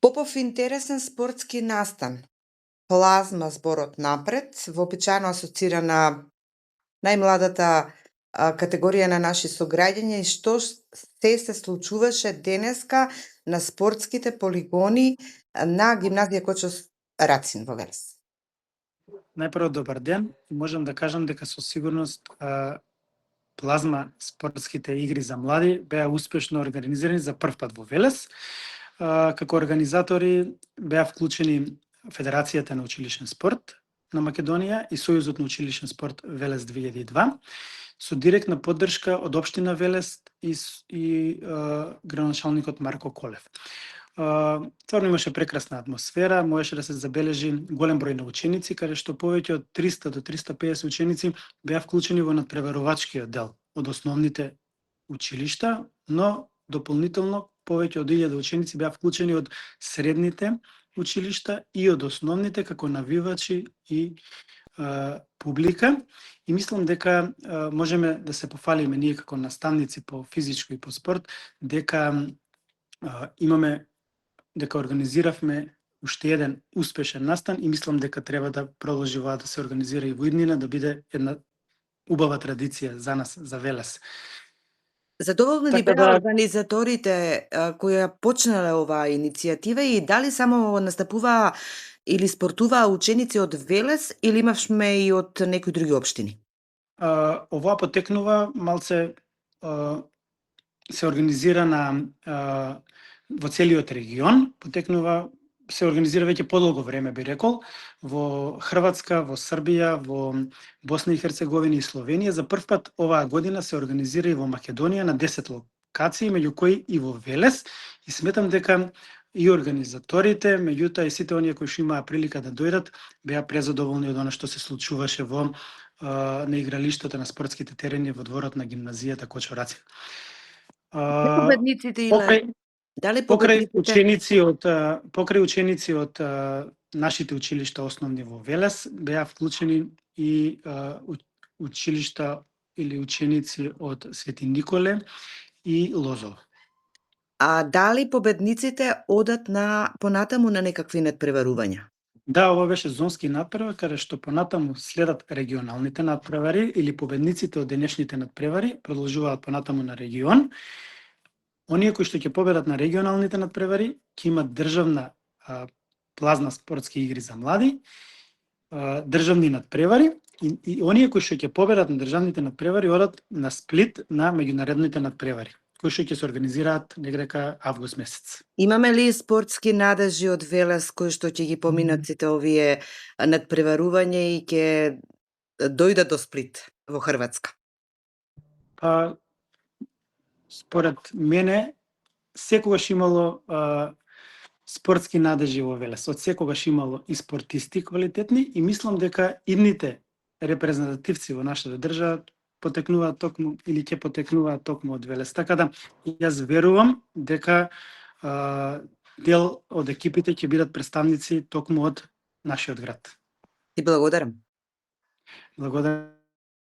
Попов интересен спортски настан. Плазма зборот напред, вообичаено асоцира на најмладата категорија на наши сограѓања и што се случуваше денеска на спортските полигони на гимназија Кочо Рацин во Велес. Најпрво добар ден. Можам да кажам дека со сигурност Плазма спортските игри за млади беа успешно организирани за прв пат во Велес. Како организатори беа вклучени Федерацијата на училишен спорт на Македонија и Сојузот на училишен спорт Велес 2002, со директна поддршка од општина Велес и градоначалникот Марко Колев. Стварно имаше прекрасна атмосфера, можеше да се забележи голем број на ученици, каде што повеќе од 300 до 350 ученици беа вклучени во надпреварувачкиот дел од основните училишта, но дополнително повеќе од 1000 ученици беа вклучени од средните училишта и од основните како навивачи и публика. И мислам дека можеме да се пофалиме ние како наставници по физичко и по спорт, дека дека организиравме уште еден успешен настан и мислам дека треба да продолжи да се организира и во иднина, да биде една убава традиција за нас, за Велес. Задоволни ли беа организаторите кои ја почнале оваа иницијатива и дали само настапуваа или спортуваа ученици од Велес или имавме и од некои други општини? Оваа потекнува малце се организира во целиот регион, се организира веќе подолго време, би рекол, во Хрватска, во Србија, во Босна и Херцеговина и Словенија. За прв пат оваа година се организира и во Македонија на 10 локации, меѓу кои и во Велес. И сметам дека и организаторите, меѓутоа и сите оние кои што имаа прилика да дојдат, беа презадоволни од она што се случуваше на игралиштата на спортските терени во дворот на гимназијата Кочо Рацин. Победниците Покрај ученици од нашите училишта основни во Велес беа вклучени и училишта или ученици од Свети Николе и Лозово. А дали победниците одат понатаму на некакви надпреварувања? Да, ова беше зонски надпревар, каде што понатаму следат регионалните надпревари или победниците од денешните надпревари продолжуваат понатаму на регион. Оние кои што ќе победат на регионалните надпревари ќе имат државна плазма спортски игри за млади, државни надпревари и оние кои што ќе победат на државните надпревари одат на Сплит на меѓународните надпревари, кои што ќе се организираат негде август месец. Имаме ли спортски надежи од Велес кои што ќе ги поминат сите овие надпреварувања и ќе дојдат до Сплит во Хрватска? Според мене, секогаш имало спортски надежи во Велес. Од секогаш имало и спортисти квалитетни и мислам дека идните репрезентативци во нашата држава потекнуваат токму или ќе потекнуваат токму од Велес. Така да јас верувам дека дел од екипите ќе бидат представници токму од нашиот град. Ти благодарам. Благодарам.